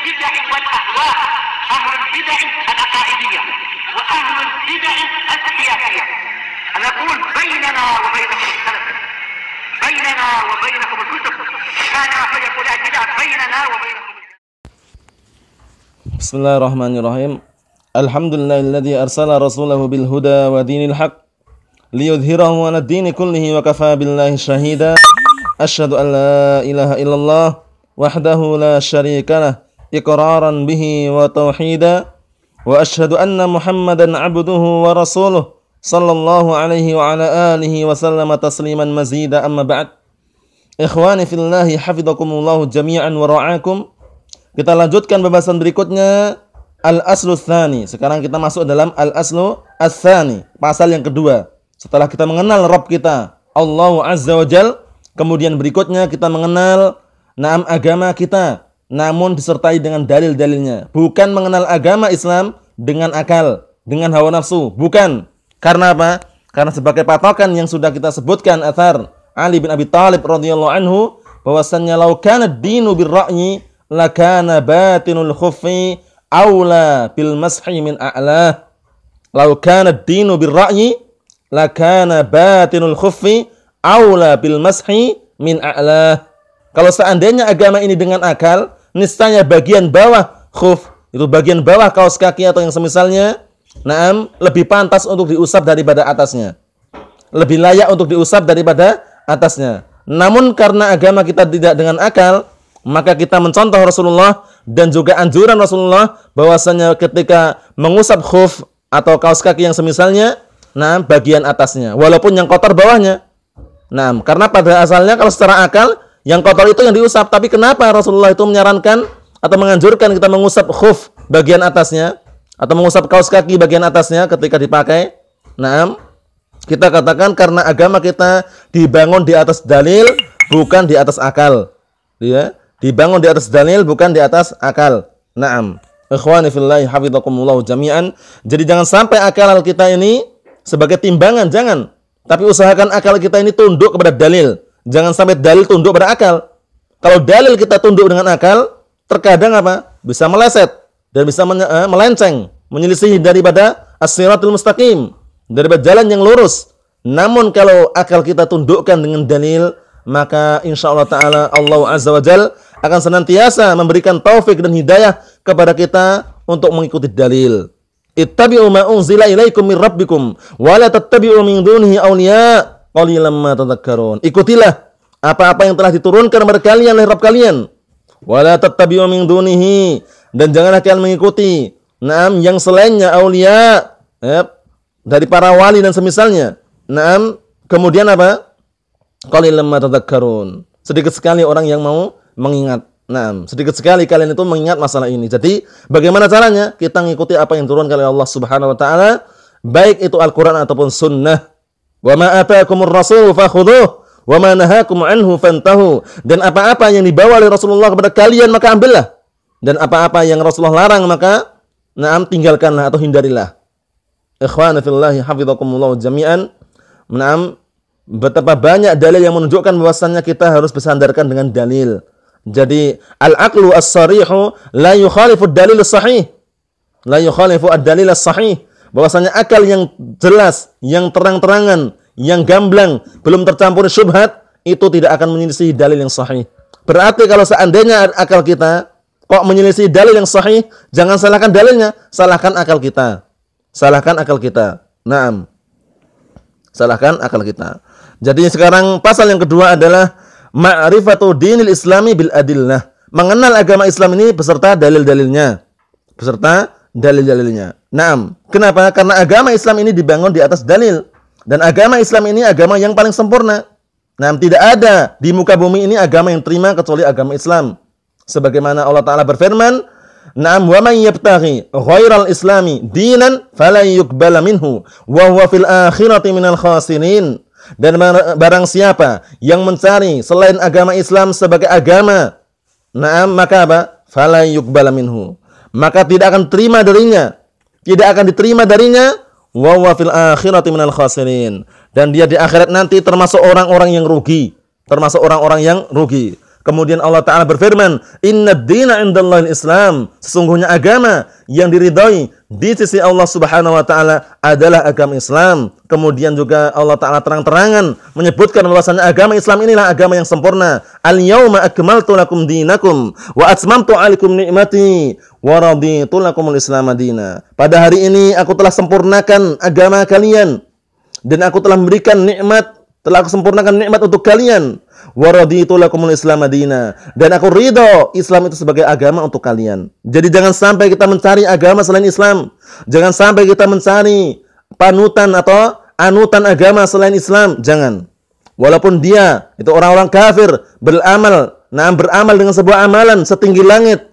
البدع والأهواء، أهل البدع العقائدية وأهل البدع السياسية. أنا أقول بيننا وبينكم السلف، بيننا وبينكم الكتب، كان فيقول البدع بيننا وبينكم. Bismillahirrahmanirrahim. Alhamdulillahilladzi arsala rasulahu bil huda wa dinil haq liyudhhirahu 'ala ad-dini kullihi wa kafaa billahi shahida. Asyhadu an la ilaha illallah wahdahu la syarika lah iqraran bihi wa tauhida wa asyhadu anna Muhammadan 'abduhu wa rasuluh sallallahu alaihi wa ala alihi wa sallama tasliman mazida. Amma ba'd. Ikhwani fillahi hafizakumullah jami'an wa ra'akum. Kita lanjutkan pembahasan berikutnya, al-aslu tsani. Sekarang kita masuk dalam al-aslu ats-tsani, pasal yang kedua. Setelah kita mengenal Rabb kita, Allah Azza wa Jal, kemudian berikutnya kita mengenal agama kita, namun disertai dengan dalil-dalilnya. Bukan mengenal agama Islam dengan akal, dengan hawa nafsu. Bukan. Karena apa? Karena sebagai patokan yang sudah kita sebutkan athar Ali bin Abi Thalib radhiyallahu anhu, bahwasannya law kana ad-dinu bir-ra'yi lakana batinul khuffi aula bil mashi min a'la. Law kana ad-dinu bir-ra'yi lakana batinul khuffi aula bil mashi min a'la. Kalau seandainya agama ini dengan akal, niscaya bagian bawah khuf, itu bagian bawah kaos kaki atau yang semisalnya, lebih pantas untuk diusap daripada atasnya. Lebih layak untuk diusap daripada atasnya. Namun karena agama kita tidak dengan akal, maka kita mencontoh Rasulullah dan juga anjuran Rasulullah bahwasanya ketika mengusap khuf atau kaos kaki yang semisalnya, bagian atasnya, walaupun yang kotor bawahnya. Karena pada asalnya kalau secara akal yang kotor itu yang diusap, tapi kenapa Rasulullah itu menyarankan atau menganjurkan kita mengusap khuf bagian atasnya atau mengusap kaos kaki bagian atasnya ketika dipakai? Kita katakan karena agama kita dibangun di atas dalil, bukan di atas akal. Ya, dibangun di atas dalil, bukan di atas akal. Ikhwani fillahi hafizakumullah jami'an. Jadi jangan sampai akal kita ini sebagai timbangan, jangan. Tapi usahakan akal kita ini tunduk kepada dalil. Jangan sampai dalil tunduk pada akal. Kalau dalil kita tunduk dengan akal, terkadang apa? Bisa meleset dan bisa melenceng, menyelisihi daripada as-siratul mustaqim, daripada jalan yang lurus. Namun kalau akal kita tundukkan dengan dalil, maka insyaallah ta'ala Allah Azza wa Jal akan senantiasa memberikan taufik dan hidayah kepada kita untuk mengikuti dalil. Ittabi'u ma unzila ilaikum min rabbikum wa la tattabi'u min dunihi awliya qalilan ma tadhakkarun. Ikutilah apa-apa yang telah diturunkan kepada kalian oleh Rabb kalian. Wa la tattabi'u min dunihi, dan janganlah kalian mengikuti yang selainnya aulia, dari para wali dan semisalnya. Kemudian apa? Qalilan ma tadhakkarun. Sedikit sekali orang yang mau mengingat. Sedikit sekali kalian itu mengingat masalah ini. Jadi bagaimana caranya? Kita mengikuti apa yang turunkan oleh Allah Subhanahu wa taala, baik itu Al-Qur'an ataupun sunnah. Wa ma ataakumur rasul fakhudhuh wa ma nahakum anhu fantahu. Dan apa-apa yang dibawa oleh Rasulullah kepada kalian maka ambillah. Dan apa-apa yang Rasulullah larang maka tinggalkanlah atau hindarilah. Ikhwana fillahi hafizakumullah jami'an. Betapa banyak dalil yang menunjukkan bahwasannya kita harus bersandarkan dengan dalil. Jadi al-aqlu as-sarihu la yukhalifu ad-dalil as-sahih. La yukhalifu ad-dalil as-sahih. Bahwasanya akal yang jelas, yang terang-terangan, yang gamblang, belum tercampur syubhat, itu tidak akan menyelisih dalil yang sahih. Berarti kalau seandainya akal kita kok menyelisih dalil yang sahih, jangan salahkan dalilnya, salahkan akal kita. Salahkan akal kita. Salahkan akal kita. Jadi sekarang pasal yang kedua adalah ma'rifatu dinil islami bil adillah. Mengenal agama Islam ini beserta dalil-dalilnya. Kenapa? Karena agama Islam ini dibangun di atas dalil. Dan agama Islam ini agama yang paling sempurna. Tidak ada di muka bumi ini agama yang terima kecuali agama Islam. Sebagaimana Allah Ta'ala berfirman, wa man yabtaghi ghairal islami dinan falan yuqbala minhu wa huwa fil akhirati minal khasirin. Dan barang siapa yang mencari selain agama Islam sebagai agama, maka apa? Fala yuqbala minhu. Maka tidak akan terima darinya. Tidak akan diterima darinya, wa huwa fil akhirati minal khasirin. Dan dia di akhirat nanti termasuk orang-orang yang rugi. Kemudian Allah Ta'ala berfirman, Innad dina indallahil Islam. Sesungguhnya agama yang diridhai di sisi Allah Subhanahu wa Ta'ala adalah agama Islam. Kemudian juga Allah Ta'ala terang-terangan menyebutkan bahwasanya agama Islam inilah agama yang sempurna. Al-yawma akmaltu lakum dinakum wa atmamtu 'alaikum ni'mati wa raditu lakumul Islam madina. Pada hari ini aku telah sempurnakan agama kalian dan aku telah memberikan nikmat, telah aku sempurnakan nikmat untuk kalian. Wa raditu lakumul Islam madina, dan aku ridho Islam itu sebagai agama untuk kalian. Jadi jangan sampai kita mencari agama selain Islam. Jangan sampai kita mencari panutan atau anutan agama selain Islam. Jangan. Walaupun dia itu orang-orang kafir beramal dengan sebuah amalan setinggi langit,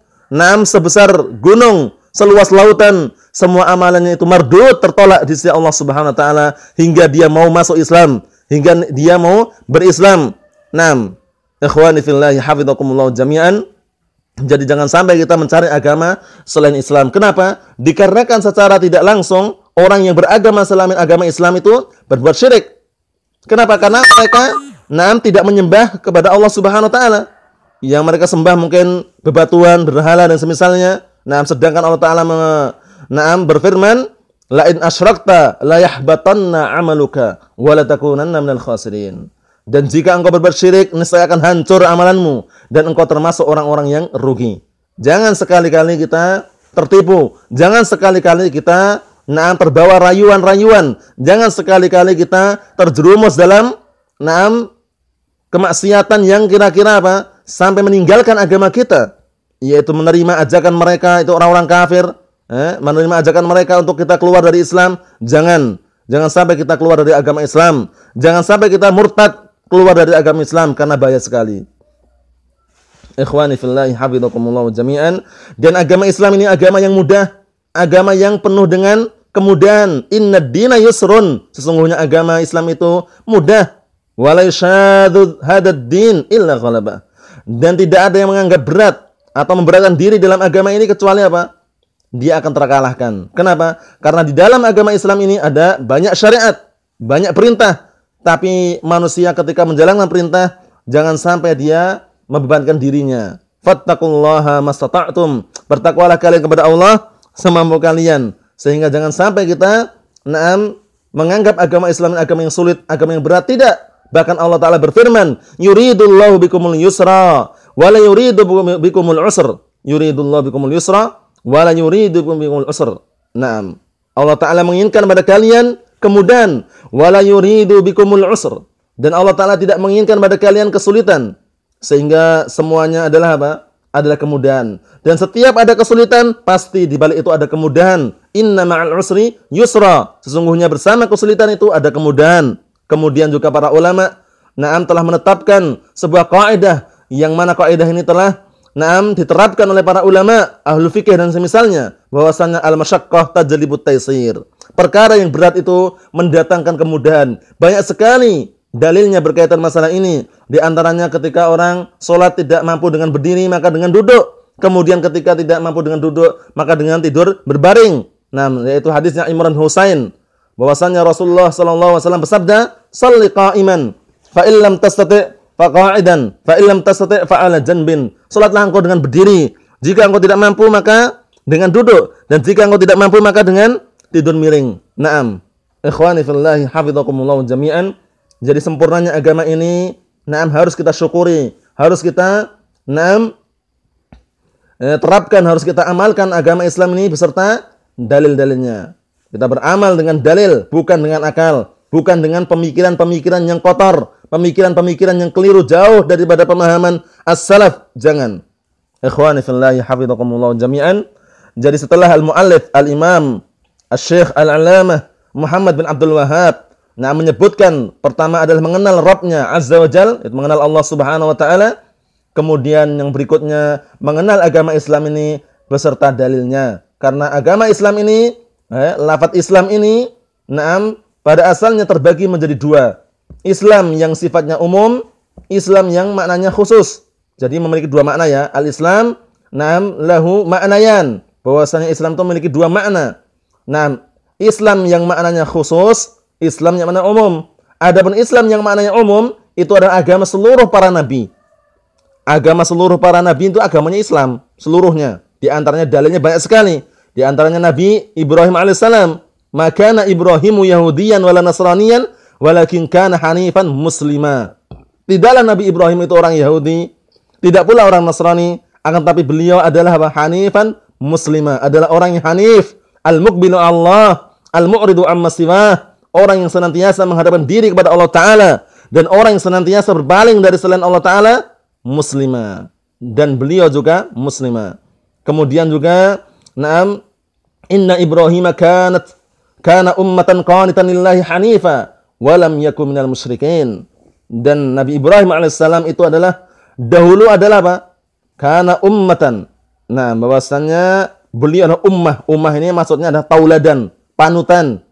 sebesar gunung, seluas lautan, semua amalannya itu mardud, tertolak di sisi Allah Subhanahu wa Ta'ala hingga dia mau masuk Islam, hingga dia mau berislam. Ikhwani fillahi hafizakumullah jami'an. Jadi jangan sampai kita mencari agama selain Islam. Kenapa? Dikarenakan secara tidak langsung orang yang beragama selain agama Islam itu berbuat syirik. Kenapa? Karena mereka tidak menyembah kepada Allah Subhanahu wa Ta'ala. Yang mereka sembah mungkin bebatuan, berhala dan semisalnya. Sedangkan Allah Ta'ala berfirman, la in asyrakta la yahbatanna 'amaluka wa la takunanna minal khasirin. Dan jika engkau berbuat syirik, niscaya akan hancur amalanmu dan engkau termasuk orang-orang yang rugi. Jangan sekali-kali kita tertipu. Jangan sekali-kali kita terbawa rayuan-rayuan. Jangan sekali-kali kita terjerumus dalam kemaksiatan yang kira-kira sampai meninggalkan agama kita, yaitu menerima ajakan mereka, itu orang-orang kafir, menerima ajakan mereka untuk kita keluar dari Islam. Jangan sampai kita keluar dari agama Islam. Jangan sampai kita murtad keluar dari agama Islam, karena bahaya sekali. Ikhwani fillahi hafizakumullah jami'an. Dan agama Islam ini agama yang mudah, agama yang penuh dengan kemudahan. Innad dina yusrun. Sesungguhnya agama Islam itu mudah. Wala yashadud hadad din illa ghalabah. Dan tidak ada yang menganggap berat atau memberatkan diri dalam agama ini kecuali apa? Dia akan terkalahkan. Kenapa? Karena di dalam agama Islam ini ada banyak syariat, banyak perintah. Tapi manusia ketika menjalankan perintah, jangan sampai dia membebankan dirinya. Fattaqullaha mastata'tum. Bertakwalah kalian kepada Allah semampu kalian. Sehingga jangan sampai kita menganggap agama Islam agama yang sulit, agama yang berat. Tidak. Bahkan Allah Ta'ala berfirman, yuridullahu bikumul yusra wa la yuridu bikumul usr. Yuridullahu bikumul yusra wa la yuridu bikumul usr. Allah Ta'ala menginginkan pada kalian kemudahan, wala yuridu bikumul usr, dan Allah Ta'ala tidak menginginkan pada kalian kesulitan, sehingga semuanya adalah apa? Adalah kemudahan. Dan setiap ada kesulitan, pasti di balik itu ada kemudahan. Inna ma'al usri yusra. Sesungguhnya bersama kesulitan itu ada kemudahan. Kemudian juga para ulama telah menetapkan sebuah kaidah, yang mana kaidah ini telah diterapkan oleh para ulama ahlul fikih dan semisalnya, bahwasanya al-masyaqqah tajlibut taysir. Perkara yang berat itu mendatangkan kemudahan. Banyak sekali dalilnya berkaitan masalah ini. Di antaranya ketika orang sholat tidak mampu dengan berdiri, maka dengan duduk. Kemudian ketika tidak mampu dengan duduk, maka dengan tidur berbaring. Yaitu hadisnya Imran Husain, bahwasanya Rasulullah SAW bersabda, "Shalli qa'iman, fa illam tastati' fa qa'idan, fa illam tastati' fa 'ala janbin." Salatlah engkau dengan berdiri. Jika engkau tidak mampu, maka dengan duduk, dan jika engkau tidak mampu, maka dengan tidur miring. Ikhwani fillahi hafizakumullah jami'an. Jadi sempurnanya agama ini harus kita syukuri, harus kita terapkan, harus kita amalkan agama Islam ini beserta dalil-dalilnya. Kita beramal dengan dalil, bukan dengan akal, bukan dengan pemikiran-pemikiran yang kotor, pemikiran-pemikiran yang keliru, jauh daripada pemahaman as-salaf. Jangan. Ikhwani fillahi hafizakumullah jami'an. Jadi setelah al-muallif al-imam Asy-Syaikh Al-'Allamah Muhammad bin Abdul Wahhab menyebutkan pertama adalah mengenal Rabbnya Azza wa Jal, itu mengenal Allah Subhanahu wa Ta'ala. Kemudian yang berikutnya mengenal agama Islam ini beserta dalilnya. Karena agama Islam ini, lafaz Islam ini, pada asalnya terbagi menjadi dua. Islam yang sifatnya umum, Islam yang maknanya khusus. Jadi memiliki dua makna ya. Al-Islam, lahu ma'nayan. Bahwasanya Islam itu memiliki dua makna. Islam yang maknanya khusus, Islam yang maknanya umum. Adapun Islam yang maknanya umum, itu adalah agama seluruh para nabi. agama seluruh para nabi itu agamanya Islam seluruhnya. Di antaranya dalilnya banyak sekali. Di antaranya Nabi Ibrahim alaihissalam, "Makana Ibrahimu Yahudiyan wala Nasraniyan, walakin kana hanifan muslima." Tidaklah Nabi Ibrahim itu orang Yahudi, tidak pula orang Nasrani, akan tapi beliau adalah apa? Hanifan muslima, adalah orang yang hanif, al-muqbilu Allah, al-mu'ridu amma siwah, orang yang senantiasa menghadapkan diri kepada Allah Ta'ala, dan orang yang senantiasa berpaling dari selain Allah Ta'ala, muslima. Dan beliau juga muslima. Kemudian juga, na'am, inna Ibrahim kana ummatan qanitan lillahi hanifa, walam yakun minal musyrikin. Dan Nabi Ibrahim alaihissalam itu adalah dahulu adalah apa? Kana ummatan. Nah, bahwasannya beliau adalah ummah. Ummah ini maksudnya adalah tauladan, panutan.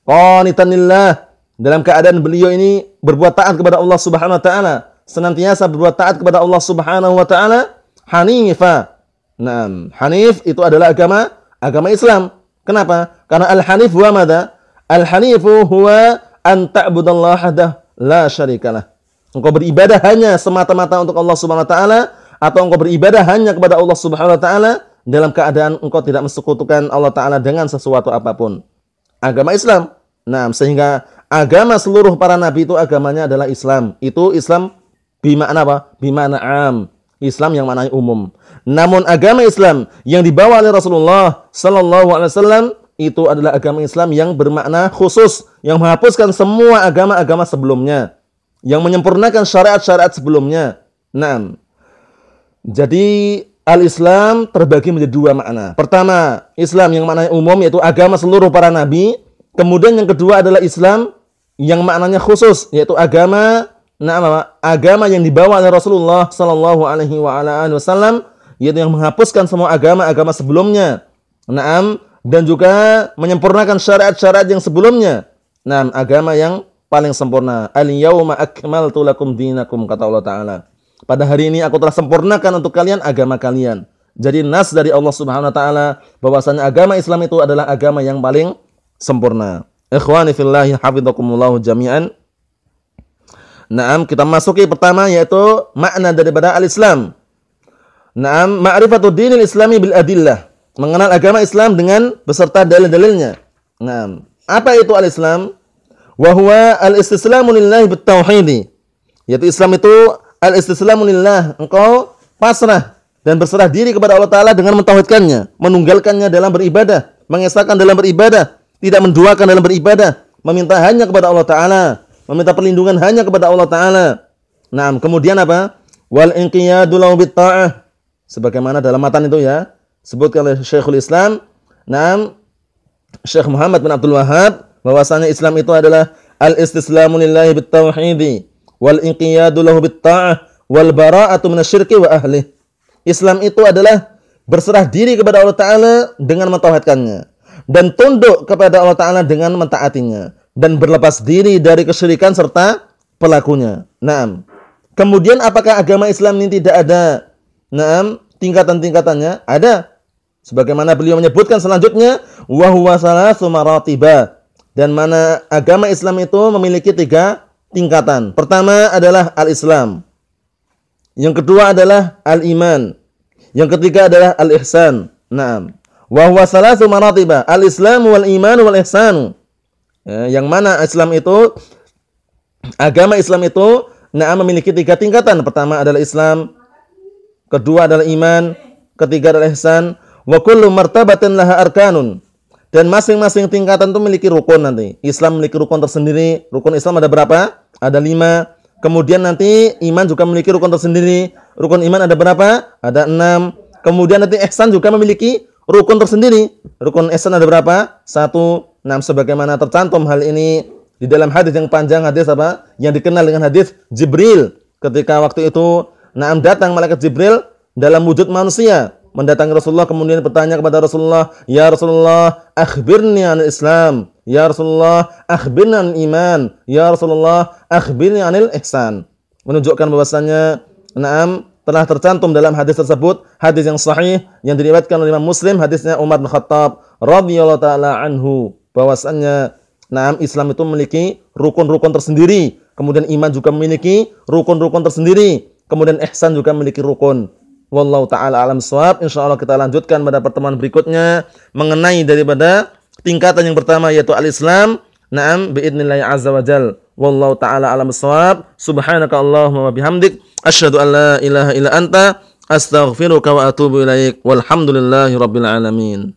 Qanitan lillah. Dalam keadaan beliau ini berbuat taat kepada Allah Subhanahu wa taala, senantiasa berbuat taat kepada Allah Subhanahu wa taala, hanifa. Nah, hanif itu adalah agama Islam. Kenapa? Karena al-hanif huwa madza? Al-hanifu huwa an ta'budallaha la syarikalah. Engkau beribadah hanya semata-mata untuk Allah Subhanahu wa taala, atau engkau beribadah hanya kepada Allah Subhanahu wa taala dalam keadaan engkau tidak mensekutukan Allah taala dengan sesuatu apapun. Agama Islam. Nah, sehingga agama seluruh para nabi itu agamanya adalah Islam. Itu Islam bimakna apa? Bimakna am. Islam yang maknanya umum. Namun agama Islam yang dibawa oleh Rasulullah sallallahu alaihi wasallam itu adalah agama Islam yang bermakna khusus, yang menghapuskan semua agama-agama sebelumnya, yang menyempurnakan syariat-syariat sebelumnya. Nah, jadi al-Islam terbagi menjadi dua makna. Pertama, Islam yang maknanya umum, yaitu agama seluruh para nabi. Kemudian yang kedua adalah Islam yang maknanya khusus, yaitu agama yang dibawa oleh Rasulullah sallallahu alaihi wasallam, yaitu yang menghapuskan semua agama-agama sebelumnya. Naam, dan juga menyempurnakan syariat-syariat yang sebelumnya. Nah, agama yang paling sempurna. Al-yauma akmaltu lakum dinakum, kata Allah Ta'ala. Pada hari ini aku telah sempurnakan untuk kalian agama kalian. Jadi nas dari Allah Subhanahu wa taala bahwasanya agama Islam itu adalah agama yang paling sempurna. Ikhwani fillahi hafizakumullah jami'an. Naam, kita masuki pertama yaitu makna daripada al-Islam. Naam, ma'rifatud dinil islami bil adillah. Mengenal agama Islam dengan beserta dalil-dalilnya. Nah, apa itu al-Islam? Wa huwa al-istislamu lillahi bit-tauhid. Yaitu Islam itu al-istislamu lillah, engkau pasrah dan berserah diri kepada Allah Ta'ala dengan mentauhidkannya, menunggalkannya dalam beribadah, mengesahkan dalam beribadah, tidak menduakan dalam beribadah, meminta hanya kepada Allah Ta'ala, meminta perlindungan hanya kepada Allah Ta'ala. Nah, kemudian apa? Wal inqiyadu lahu bit-ta'ah. Sebagaimana dalam matan itu ya, sebutkan oleh Syekhul Islam, Syekh Muhammad bin Abdul Wahhab, bahwasanya Islam itu adalah al-istislamu lillahi bit-tauhid wal inqiyadu lahu bit-ta'ah wal bara'atu minasyirki wa ahli. Islam itu adalah berserah diri kepada Allah Ta'ala dengan mentauhidkannya, dan tunduk kepada Allah Ta'ala dengan mentaatinya, dan berlepas diri dari kesyirikan serta pelakunya. Naam. Kemudian apakah agama Islam ini tidak ada tingkatan-tingkatannya? Ada. Sebagaimana beliau menyebutkan selanjutnya, wa huwa salasu maratibah. Dan mana agama Islam itu memiliki 3 tingkatan. Pertama adalah al-Islam. Yang kedua adalah al-iman. Yang ketiga adalah al-ihsan. Naam. Wa huwa salasu maratibah, al-Islam wal iman wal ihsan. Yang mana Islam itu, agama Islam itu memiliki 3 tingkatan. Pertama adalah Islam, kedua adalah iman, ketiga adalah ihsan. Wa kullu martabatin laha arkanun. Dan masing-masing tingkatan itu memiliki rukun nanti. Islam memiliki rukun tersendiri. Rukun Islam ada berapa? Ada 5. Kemudian nanti iman juga memiliki rukun tersendiri. Rukun iman ada berapa? Ada 6. Kemudian nanti ihsan juga memiliki rukun tersendiri. Rukun ihsan ada berapa? 1. Nah, sebagaimana tercantum hal ini di dalam hadis yang panjang, hadis apa? Yang dikenal dengan hadis Jibril. Ketika waktu itu datang malaikat Jibril dalam wujud manusia, mendatangi Rasulullah, kemudian bertanya kepada Rasulullah, "Ya Rasulullah, akhbirni anil Islam. Ya Rasulullah, akhbirni anil iman. Ya Rasulullah, akhbirni anil ihsan." Menunjukkan bahwasanya telah tercantum dalam hadis tersebut, hadis yang sahih yang diriwayatkan oleh Imam Muslim, hadisnya Umar bin Khattab radhiyallahu taala anhu, bahwasanya Islam itu memiliki rukun-rukun tersendiri. Kemudian iman juga memiliki rukun-rukun tersendiri. Kemudian ihsan juga memiliki rukun. Wallahu taala alam shawab. Insyaallah kita lanjutkan pada pertemuan berikutnya mengenai daripada tingkatan yang pertama yaitu al-Islam. Naam biidznillah azza wa jal. Wallahu taala alam shawab. Subhanaka Allahumma wa bihamdik asyhadu an la ilaha illa anta astaghfiruka wa atubu ilaik. Walhamdulillahi rabbil alamin.